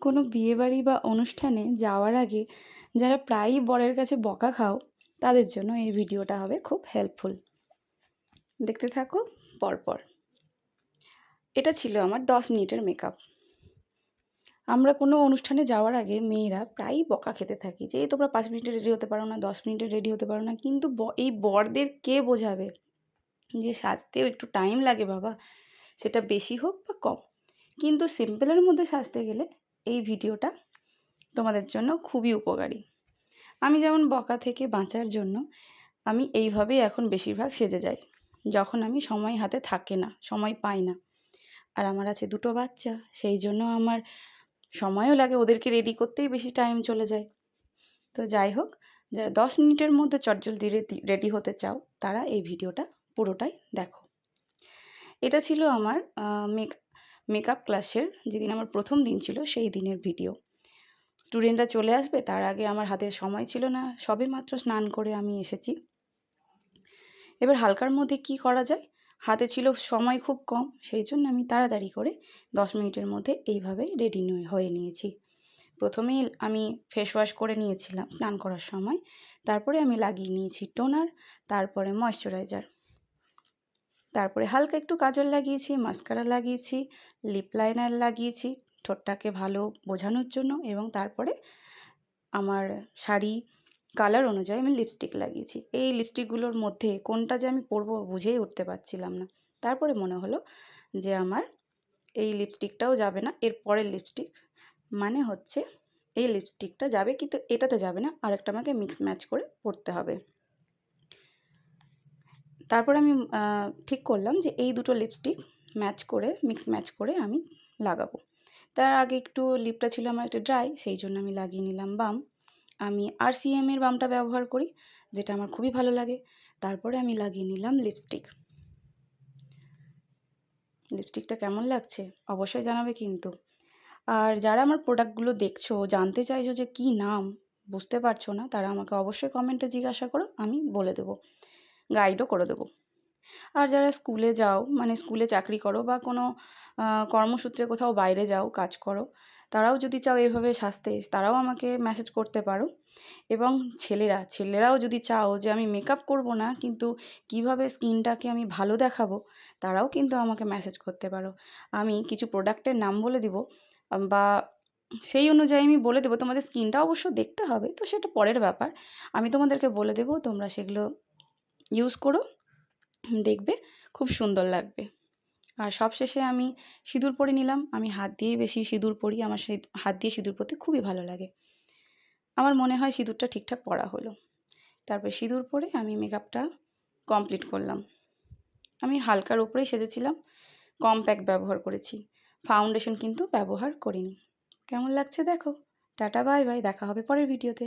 কোনো বিয়েবাড়ি বা অনুষ্ঠানে যাওয়ার আগে যারা প্রায়ই বরের কাছে বকা খাও তাদের জন্য এই ভিডিওটা হবে খুব হেল্পফুল। দেখতে থাকো পরপর। এটা ছিল আমার 10 মিনিটের মেকআপ। আমরা কোনো অনুষ্ঠানে যাওয়ার আগে মেয়েরা প্রায়ই বকা খেতে থাকি যে তোমরা 5 মিনিটে রেডি হতে পারো না, 10 মিনিটে রেডি হতে পারো না। কিন্তু এই বরদের কে বোঝাবে যে সাজতেও একটু টাইম লাগে বাবা, সেটা বেশি হোক বা কম। কিন্তু সিম্পলের মধ্যে সাজতে গেলে এই ভিডিওটা তোমাদের জন্য খুবই উপকারী। আমি যেমন বকা থেকে বাঁচার জন্য আমি এইভাবেই এখন বেশিরভাগ সেজে যাই যখন আমি সময় হাতে থাকে না, সময় পাই না। আর আমার আছে 2টো বাচ্চা, সেই জন্য আমার সময়ও লাগে, ওদেরকে রেডি করতেই বেশি টাইম চলে যায়। তো যাই হোক, যারা 10 মিনিটের মধ্যে চটজলদি রেডি হতে চাও তারা এই ভিডিওটা পুরোটাই দেখো। এটা ছিল আমার মেকআপ ক্লাসের যেদিন আমার প্রথম দিন ছিল সেই দিনের ভিডিও। স্টুডেন্টরা চলে আসবে তার আগে আমার হাতে সময় ছিল না, সবে মাত্র স্নান করে আমি এসেছি। এবার হালকার মধ্যে কি করা যায়, হাতে ছিল সময় খুব কম, সেই জন্য আমি তাড়াতাড়ি করে 10 মিনিটের মধ্যে এইভাবে রেডি হয়ে নিয়েছি। প্রথমেই আমি ফেস ওয়াশ করে নিয়েছিলাম স্নান করার সময়, তারপরে আমি লাগিয়ে নিয়েছি টোনার, তারপরে ময়শ্চারাইজার, তারপরে হালকা একটু কাজল লাগিয়েছি, মাস্কারা লাগিয়েছি, লিপ লাইনার লাগিয়েছি ঠোঁটটাকে ভালো বোঝানোর জন্য, এবং তারপরে আমার শাড়ি কালার অনুযায়ী আমি লিপস্টিক লাগিয়েছি। এই লিপস্টিকগুলোর মধ্যে কোনটা যে আমি পরবো বুঝেই উঠতে পারছিলাম না। তারপরে মনে হলো যে আমার এই লিপস্টিকটাও যাবে না, এর পরের লিপস্টিক মানে হচ্ছে এই লিপস্টিকটা যাবে, কিন্তু এটাতে যাবে না, আরেকটা আমাকে মিক্স ম্যাচ করে পরতে হবে। তারপরে আমি ঠিক করলাম যে এই দুটো লিপস্টিক ম্যাচ করে মিক্স ম্যাচ করে আমি লাগাবো। তার আগে একটু লিপটা ছিল আমার একটু ড্রাই, সেই জন্য আমি লাগিয়ে নিলাম বাম। আমি RCM এর বামটা ব্যবহার করি, যেটা আমার খুবই ভালো লাগে। তারপরে আমি লাগিয়ে নিলাম লিপস্টিক। লিপস্টিকটা কেমন লাগছে অবশ্যই জানাবে কিন্তু। আর যারা আমার প্রোডাক্টগুলো দেখছো, জানতে চাইছো যে কী নাম, বুঝতে পারছো না, তারা আমাকে অবশ্যই কমেন্টে জিজ্ঞাসা করো, আমি বলে দেবো, গাইডও করে দেবো। আর যারা স্কুলে যাও, মানে স্কুলে চাকরি করো বা কোনো কর্মসূত্রে কোথাও বাইরে যাও, কাজ করো, তারাও যদি চাও এভাবে সাজতে, তারাও আমাকে মেসেজ করতে পারো। এবং ছেলেরাও যদি চাও যে আমি মেকআপ করব না কিন্তু কিভাবে স্কিনটাকে আমি ভালো দেখাবো, তারাও কিন্তু আমাকে মেসেজ করতে পারো। আমি কিছু প্রোডাক্টের নাম বলে দিব, বা সেই অনুযায়ী আমি বলে দেবো। তোমাদের স্কিনটা অবশ্য দেখতে হবে, তো সেটা পরের ব্যাপার। আমি তোমাদেরকে বলে দেবো, তোমরা সেগুলো ইউজ করো, দেখবে খুব সুন্দর লাগবে। আর সবশেষে আমি সিঁদুর পরে নিলাম। আমি হাত দিয়েই বেশি সিঁদুর পরি, আমার সেই হাত দিয়ে সিঁদুর পরতে খুবই ভালো লাগে। আমার মনে হয় সিঁদুরটা ঠিকঠাক পরা হলো। তারপরে সিঁদুর পরে আমি মেকআপটা কমপ্লিট করলাম। আমি হালকার উপরেই সেজেছিলাম, কম্প্যাক্ট ব্যবহার করেছি, ফাউন্ডেশন কিন্তু ব্যবহার করিনি। কেমন লাগছে দেখো। টাটা বাই বাই, দেখা হবে পরের ভিডিওতে।